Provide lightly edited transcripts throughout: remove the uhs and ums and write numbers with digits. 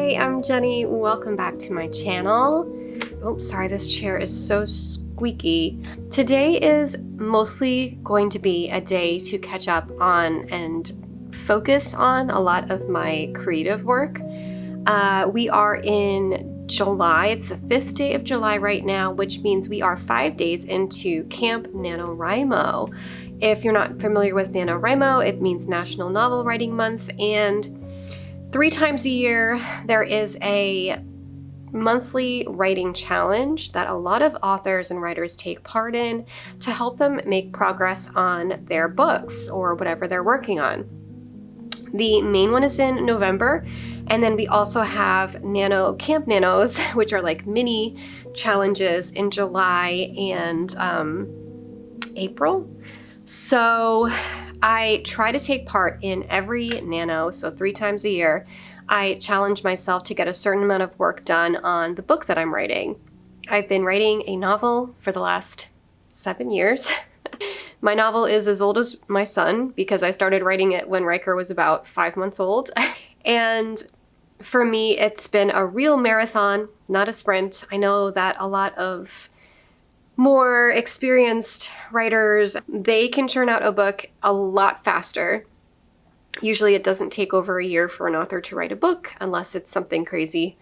Hi, I'm Jenny. Welcome back to my channel. Oh, sorry, this chair is so squeaky. Today is mostly going to be a day to catch up on and focus on a lot of my creative work. We are in July. It's the 5th day of July right now, which means we are 5 days into Camp NaNoWriMo. If you're not familiar with NaNoWriMo, it means National Novel Writing Month, and 3 times a year, there is a monthly writing challenge that a lot of authors and writers take part in to help them make progress on their books or whatever they're working on. The main one is in November, and then we also have Camp Nanos, which are like mini challenges in July and April. So I try to take part in every nano, so 3 times a year. I challenge myself to get a certain amount of work done on the book that I'm writing. I've been writing a novel for the last 7 years. My novel is as old as my son because I started writing it when Riker was about 5 months old. And for me, it's been a real marathon, not a sprint. I know that a lot of more experienced writers, they can churn out a book a lot faster. Usually it doesn't take over a year for an author to write a book unless it's something crazy.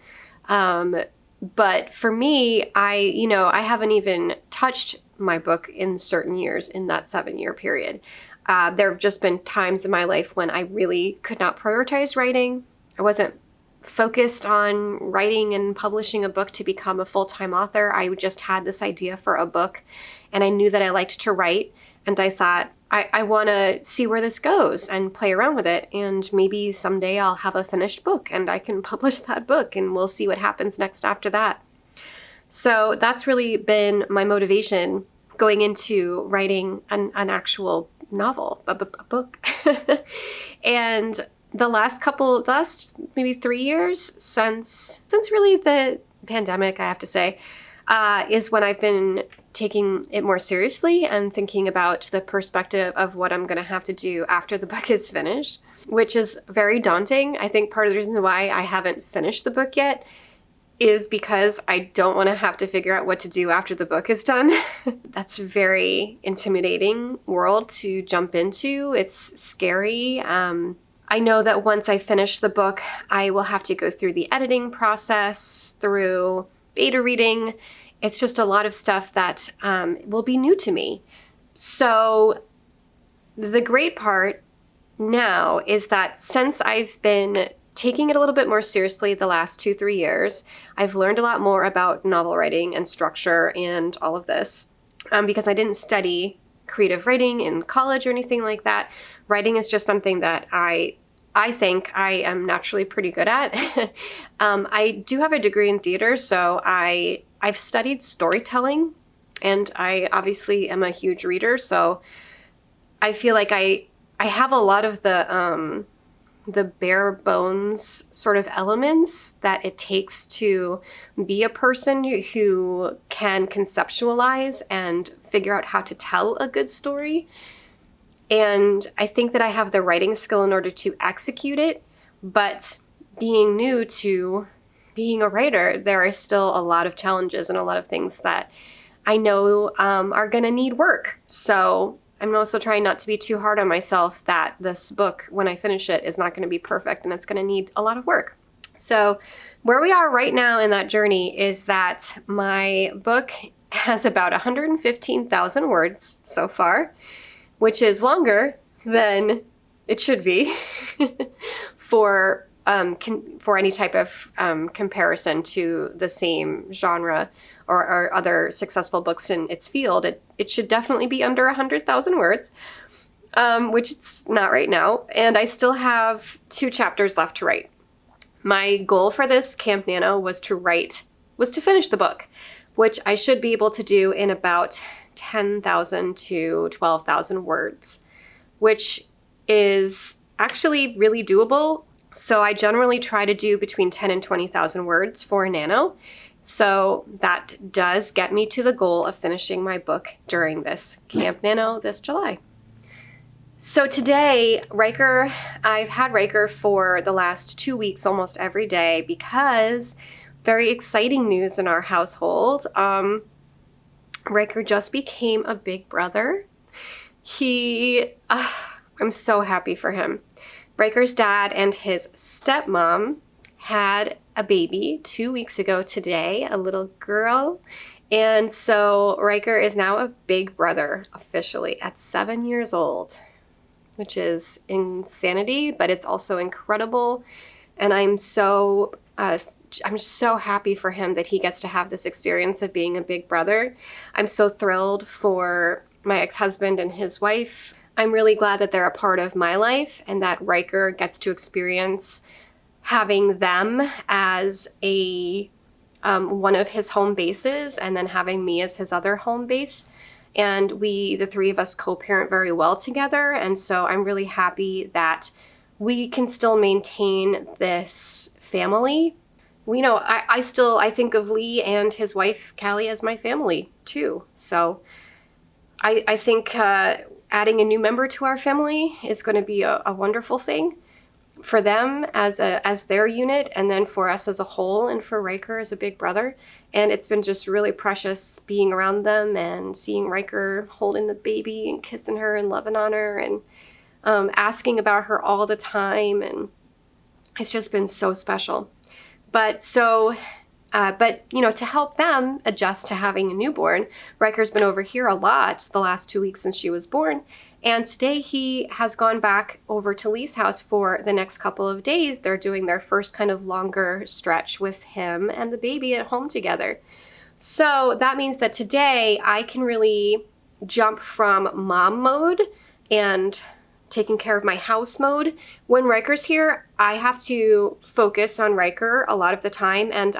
But for me, I haven't even touched my book in certain years in that 7-year period. There have just been times in my life when I really could not prioritize writing. I wasn't focused on writing and publishing a book to become a full-time author. I just had this idea for a book, and I knew that I liked to write, and I thought, I want to see where this goes and play around with it, and maybe someday I'll have a finished book and I can publish that book, and we'll see what happens next after that. So that's really been my motivation going into writing an actual novel, a book. And the last maybe 3 years since really the pandemic, I have to say, is when I've been taking it more seriously and thinking about the perspective of what I'm going to have to do after the book is finished, which is very daunting. I think part of the reason why I haven't finished the book yet is because I don't want to have to figure out what to do after the book is done. That's a very intimidating world to jump into. It's scary. I know that once I finish the book, I will have to go through the editing process, through beta reading. It's just a lot of stuff that will be new to me. So the great part now is that since I've been taking it a little bit more seriously the last 2-3 years, I've learned a lot more about novel writing and structure and all of this. Because I didn't study creative writing in college or anything like that. Writing is just something that I think I am naturally pretty good at. I do have a degree in theater, so I've studied storytelling, and I obviously am a huge reader, so I feel like I have a lot of the bare bones sort of elements that it takes to be a person who can conceptualize and figure out how to tell a good story. And I think that I have the writing skill in order to execute it, but being new to being a writer, there are still a lot of challenges and a lot of things that I know are going to need work. So I'm also trying not to be too hard on myself that this book, when I finish it, is not going to be perfect and it's going to need a lot of work. So where we are right now in that journey is that my book has about 115,000 words so far, which is longer than it should be for any type of comparison to the same genre or other successful books in its field. It should definitely be under 100,000 words, which it's not right now. And I still have 2 chapters left to write. My goal for this Camp Nano was to finish the book, which I should be able to do in about 10,000 to 12,000 words, which is actually really doable. So I generally try to do between 10 and 20,000 words for a nano. So that does get me to the goal of finishing my book during this Camp Nano this July. So today, I've had Riker for the last 2 weeks almost every day because very exciting news in our household. Riker just became a big brother. I'm so happy for him. Riker's dad and his stepmom had a baby 2 weeks ago today, a little girl. And so Riker is now a big brother officially at 7 years old, which is insanity, but it's also incredible. And I'm so happy for him that he gets to have this experience of being a big brother. I'm so thrilled for my ex-husband and his wife. I'm really glad that they're a part of my life and that Riker gets to experience having them as one of his home bases and then having me as his other home base. And the three of us co-parent very well together. And so I'm really happy that we can still maintain this family. I think of Lee and his wife, Callie, as my family too. So I think adding a new member to our family is going to be a wonderful thing for them as their unit, and then for us as a whole, and for Riker as a big brother. And it's been just really precious being around them and seeing Riker holding the baby and kissing her and loving on her and asking about her all the time. And it's just been so special. But to help them adjust to having a newborn, Riker's been over here a lot the last 2 weeks since she was born. And today he has gone back over to Lee's house for the next couple of days. They're doing their first kind of longer stretch with him and the baby at home together. So that means that today I can really jump from mom mode and taking care of my house mode. When Riker's here, I have to focus on Riker a lot of the time, and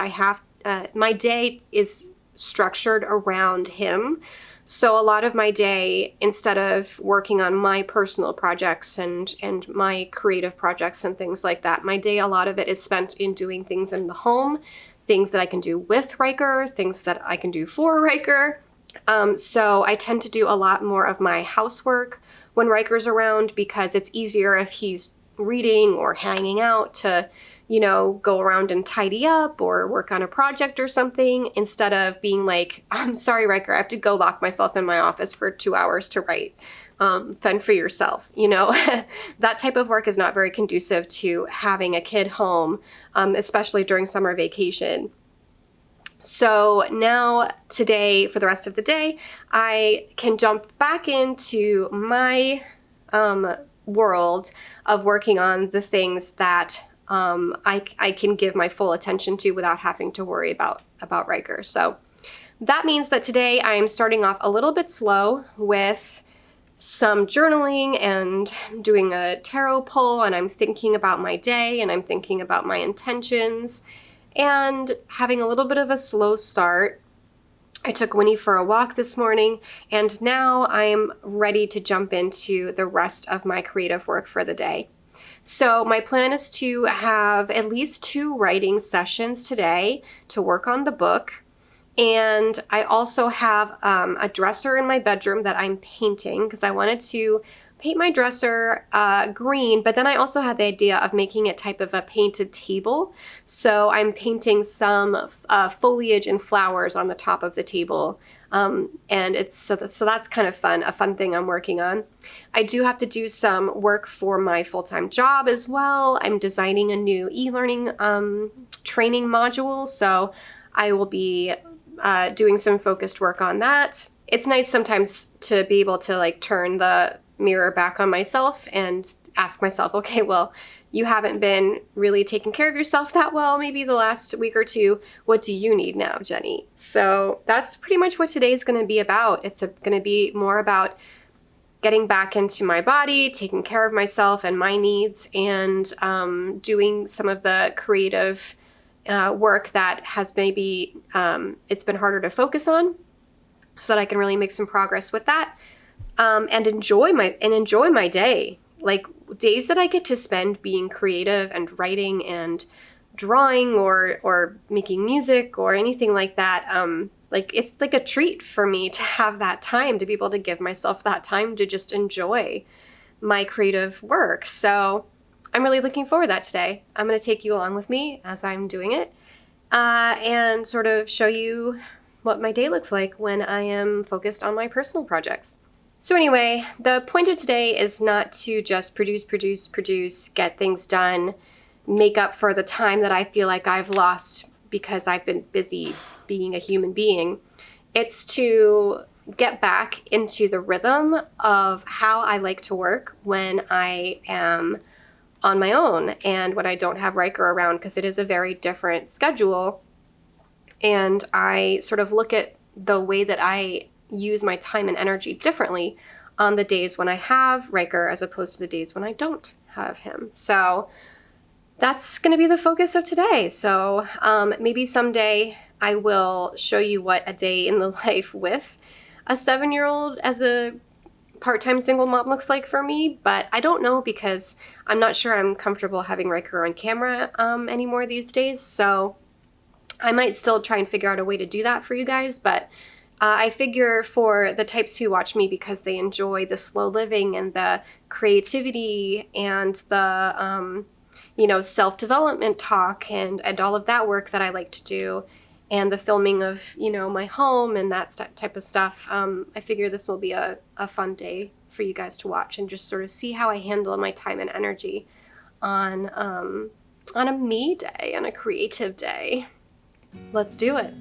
my day is structured around him. So a lot of my day, instead of working on my personal projects and my creative projects and things like that, my day, a lot of it is spent in doing things in the home, things that I can do with Riker, things that I can do for Riker. So I tend to do a lot more of my housework when Riker's around, because it's easier if he's reading or hanging out to go around and tidy up or work on a project or something, instead of being like, I'm sorry, Riker, I have to go lock myself in my office for 2 hours to write. Fend for yourself, That type of work is not very conducive to having a kid home, especially during summer vacation. So now today, for the rest of the day, I can jump back into my world of working on the things that I can give my full attention to without having to worry about Riker. So that means that today I'm starting off a little bit slow with some journaling and doing a tarot pull, and I'm thinking about my day and I'm thinking about my intentions and having a little bit of a slow start. I took Winnie for a walk this morning, and now I'm ready to jump into the rest of my creative work for the day. So my plan is to have at least 2 writing sessions today to work on the book. And I also have a dresser in my bedroom that I'm painting, because I wanted to paint my dresser green, but then I also had the idea of making it type of a painted table. So I'm painting some foliage and flowers on the top of the table. And so that's kind of fun, a fun thing I'm working on. I do have to do some work for my full-time job as well. I'm designing a new e-learning training module, so I will be doing some focused work on that. It's nice sometimes to be able to turn the mirror back on myself and ask myself, okay, well, you haven't been really taking care of yourself that well, maybe the last week or two. What do you need now, Jenny? So that's pretty much what today's going to be about. It's going to be more about getting back into my body, taking care of myself and my needs, and doing some of the creative work that has maybe it's been harder to focus on, so that I can really make some progress with that. And enjoy my day. Like days that I get to spend being creative and writing and drawing or making music or anything like that. It's like a treat for me to have that time, to be able to give myself that time to just enjoy my creative work. So I'm really looking forward to that today. I'm going to take you along with me as I'm doing it and sort of show you what my day looks like when I am focused on my personal projects. So anyway, the point of today is not to just produce, get things done, make up for the time that I feel like I've lost because I've been busy being a human being. It's to get back into the rhythm of how I like to work when I am on my own and when I don't have Riker around, because it is a very different schedule. And I sort of look at the way that I use my time and energy differently on the days when I have Riker as opposed to the days when I don't have him. So that's going to be the focus of today. So maybe someday I will show you what a day in the life with a 7-year-old as a part-time single mom looks like for me, but I don't know because I'm not sure I'm comfortable having Riker on camera anymore these days. So I might still try and figure out a way to do that for you guys, but I figure for the types who watch me because they enjoy the slow living and the creativity and the self-development talk and all of that work that I like to do, and the filming of, my home and that type of stuff, I figure this will be a fun day for you guys to watch and just sort of see how I handle my time and energy on a me day, on a creative day. Let's do it.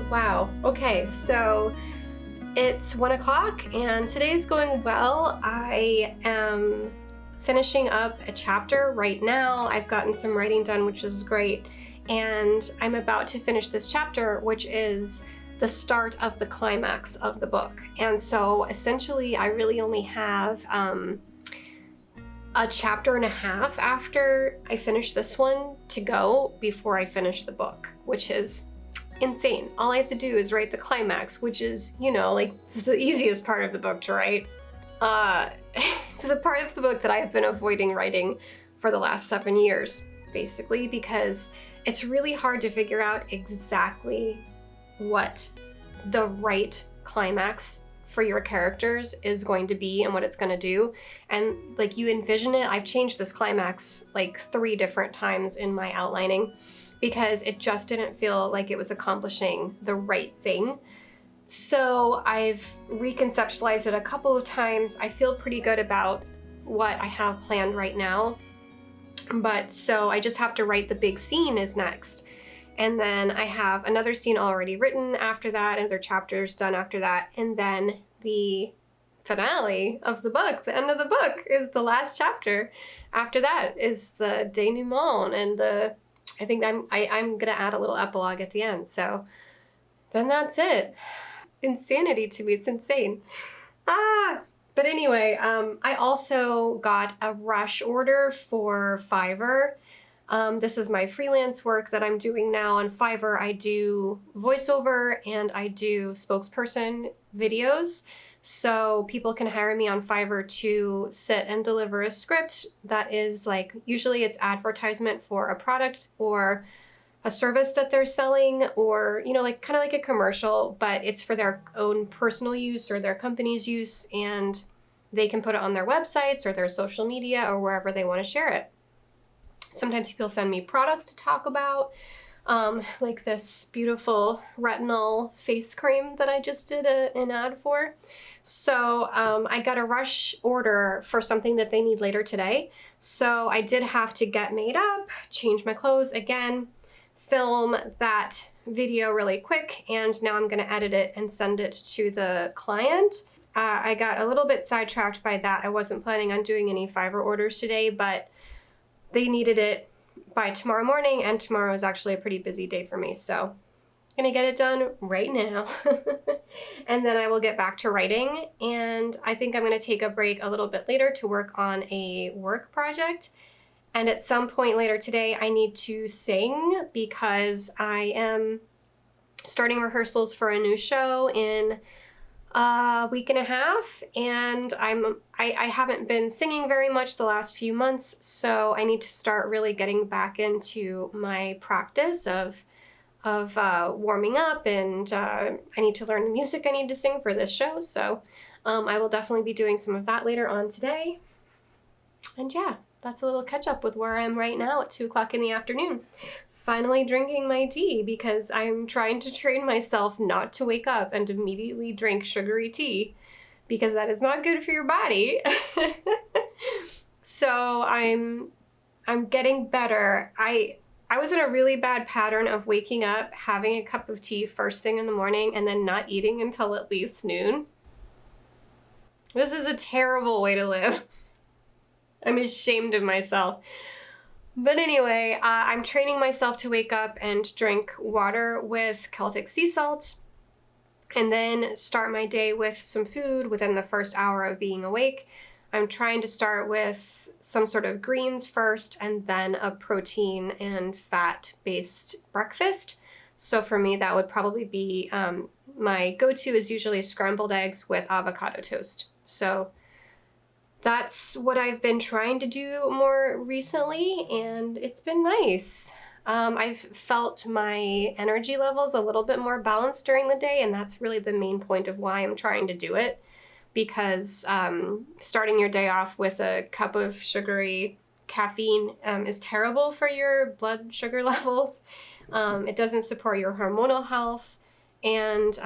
Wow. Okay, so it's 1 o'clock and today's going well. I am finishing up a chapter right now. I've gotten some writing done, which is great. And I'm about to finish this chapter, which is the start of the climax of the book. And so essentially I really only have a chapter and a half after I finish this one to go before I finish the book, which is insane. All I have to do is write the climax, which is, it's the easiest part of the book to write. It's the part of the book that I have been avoiding writing for the last 7 years, basically, because it's really hard to figure out exactly what the right climax for your characters is going to be and what it's going to do. And you envision it. I've changed this climax 3 different times in my outlining, because it just didn't feel like it was accomplishing the right thing. So I've reconceptualized it a couple of times. I feel pretty good about what I have planned right now. But so I just have to write the big scene is next. And then I have another scene already written after that, and other chapters done after that. And then the finale of the book, the end of the book, is the last chapter. After that is the denouement and I think I'm gonna add a little epilogue at the end. So then that's it. Insanity to me, it's insane. But anyway, I also got a rush order for Fiverr. This is my freelance work that I'm doing now on Fiverr. I do voiceover and I do spokesperson videos. So people can hire me on Fiverr to sit and deliver a script that is like, usually it's advertisement for a product or a service that they're selling, or, you know, like kind of like a commercial, but it's for their own personal use or their company's use, and they can put it on their websites or their social media or wherever they want to share it. Sometimes people send me products to talk about, like this beautiful retinol face cream that I just did an ad for. So I got a rush order for something that they need later today. So I did have to get made up, change my clothes again, film that video really quick, and now I'm going to edit it and send it to the client. I got a little bit sidetracked by that. I wasn't planning on doing any Fiverr orders today, but they needed it by tomorrow morning, and tomorrow is actually a pretty busy day for me, so I'm gonna get it done right now. And then I will get back to writing, and I think I'm gonna take a break a little bit later to work on a work project. And at some point later today, I need to sing because I am starting rehearsals for a new show in a week and a half, and I haven't been singing very much the last few months, so I need to start really getting back into my practice of warming up, and I need to learn the music I need to sing for this show. So I will definitely be doing some of that later on today. And yeah, that's a little catch up with where I am right now at 2 o'clock in the afternoon. Finally drinking my tea because I'm trying to train myself not to wake up and immediately drink sugary tea, because that is not good for your body. So I'm getting better. I was in a really bad pattern of waking up, having a cup of tea first thing in the morning, and then not eating until at least noon. This is a terrible way to live. I'm ashamed of myself. But anyway, I'm training myself to wake up and drink water with Celtic sea salt, and then start my day with some food within the first hour of being awake. I'm trying to start with some sort of greens first, and then a protein and fat-based breakfast. So for me, that would probably be, my go-to is usually scrambled eggs with avocado toast. So that's what I've been trying to do more recently, and it's been nice. I've felt my energy levels a little bit more balanced during the day, and that's really the main point of why I'm trying to do it, because starting your day off with a cup of sugary caffeine is terrible for your blood sugar levels. It doesn't support your hormonal health, and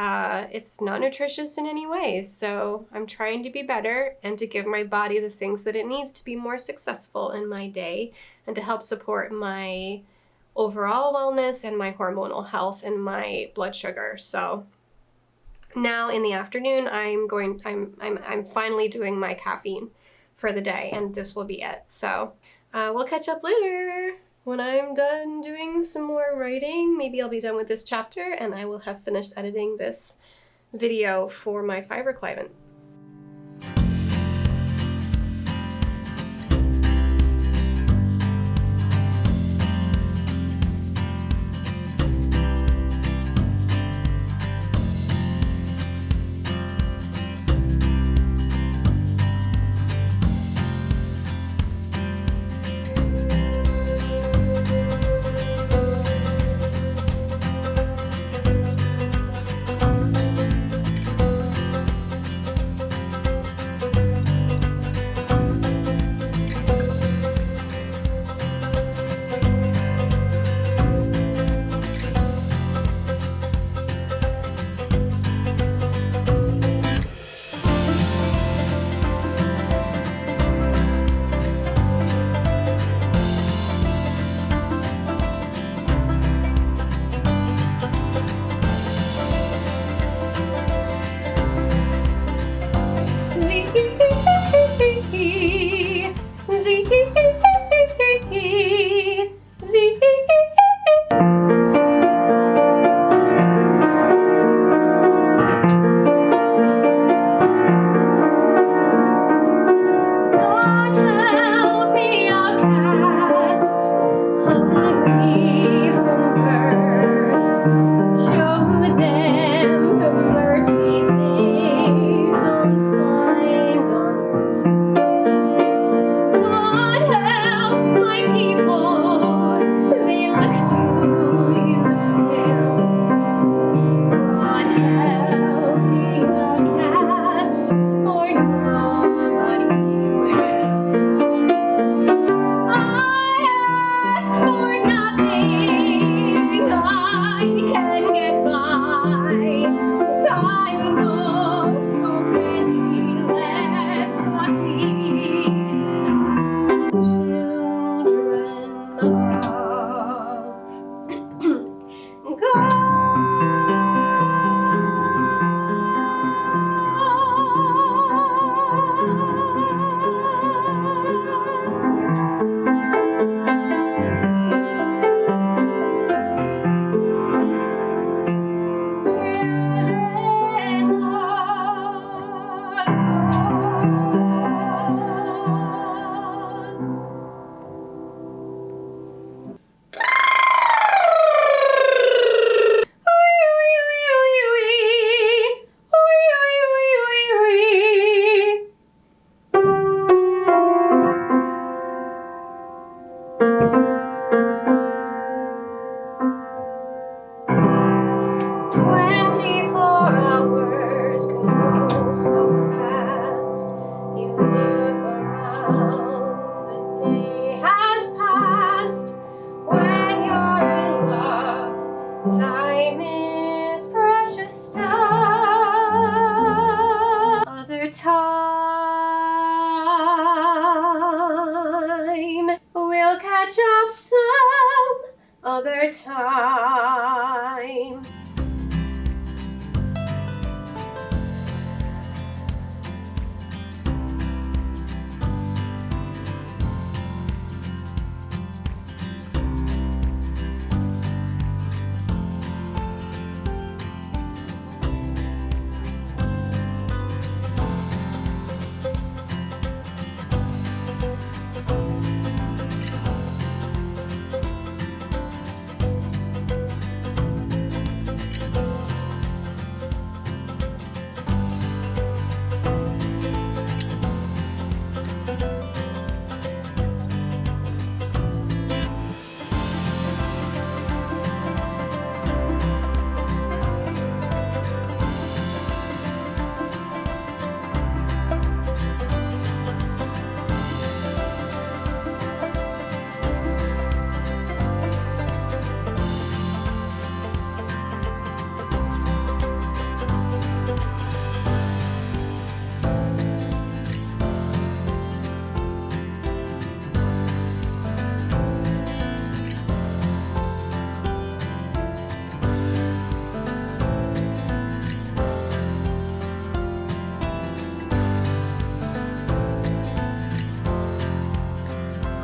it's not nutritious in any way. So I'm trying to be better and to give my body the things that it needs to be more successful in my day, and to help support my overall wellness and my hormonal health and my blood sugar. So now in the afternoon, I'm finally doing my caffeine for the day, and this will be it. So we'll catch up later. When I'm done doing some more writing, maybe I'll be done with this chapter and I will have finished editing this video for my Fiverr client. God help the outcasts, hungry from birth. Show them the mercy they don't find on earth. God help my people, they look to you still. God help the outcasts, or nobody will. I ask for nothing, I can get by, but I know so many less lucky children of God. Hours can go so fast. You look around, the day has passed. When you're in love, time is precious stuff. Other time, we'll catch up some other time.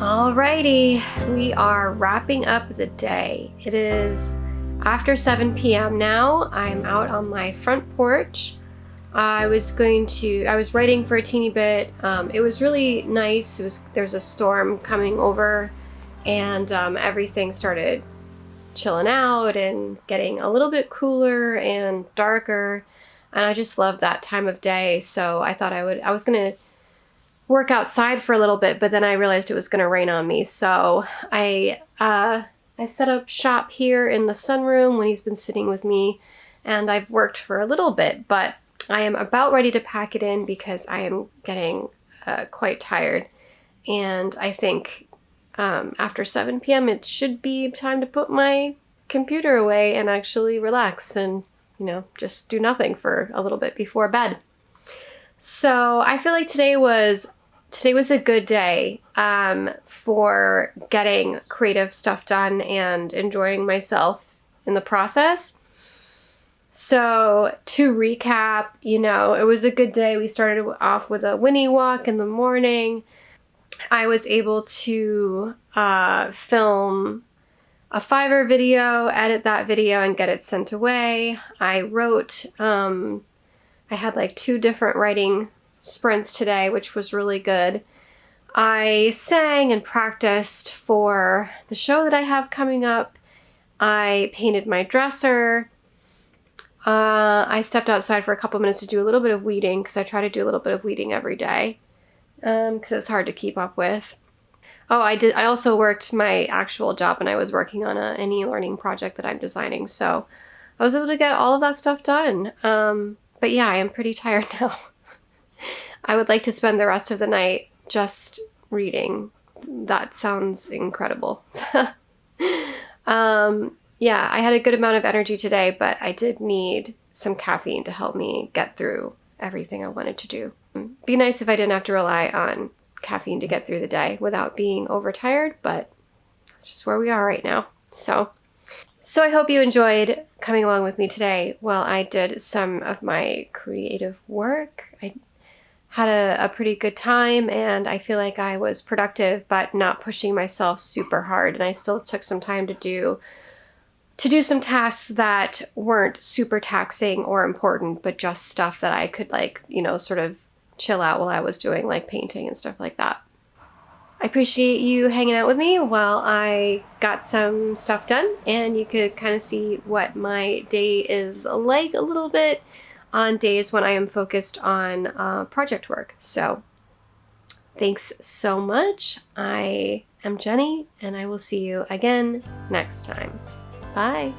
Alrighty, we are wrapping up the day. It is after 7 p.m. now. I'm out on my front porch. I was writing for a teeny bit. It was really nice. There was a storm coming over, and everything started chilling out and getting a little bit cooler and darker. And I just love that time of day. So I thought I was gonna work outside for a little bit, but then I realized it was going to rain on me. So I set up shop here in the sunroom when he's been sitting with me, and I've worked for a little bit, but I am about ready to pack it in because I am getting quite tired. And I think after 7 p.m. it should be time to put my computer away and actually relax and, just do nothing for a little bit before bed. So I feel like today was a good day for getting creative stuff done and enjoying myself in the process. So to recap, it was a good day. We started off with a Winnie walk in the morning. I was able to film a Fiverr video, edit that video, and get it sent away. I wrote, I had like 2 different writing sprints today, which was really good. I sang and practiced for the show that I have coming up. I painted my dresser. I stepped outside for a couple minutes to do a little bit of weeding, because I try to do a little bit of weeding every day, because it's hard to keep up with. Oh, I also worked my actual job, and I was working on an e-learning project that I'm designing, so I was able to get all of that stuff done. But yeah, I am pretty tired now. I would like to spend the rest of the night just reading. That sounds incredible. Yeah, I had a good amount of energy today, but I did need some caffeine to help me get through everything I wanted to do. It'd be nice if I didn't have to rely on caffeine to get through the day without being overtired, but that's just where we are right now. So I hope you enjoyed coming along with me today while I did some of my creative work. I had a pretty good time, and I feel like I was productive, but not pushing myself super hard. And I still took some time to do some tasks that weren't super taxing or important, but just stuff that I could, like, sort of chill out while I was doing, like, painting and stuff like that. I appreciate you hanging out with me while I got some stuff done, and you could kind of see what my day is like a little bit on days when I am focused on project work. So thanks so much. I am Jenny, and I will see you again next time. Bye.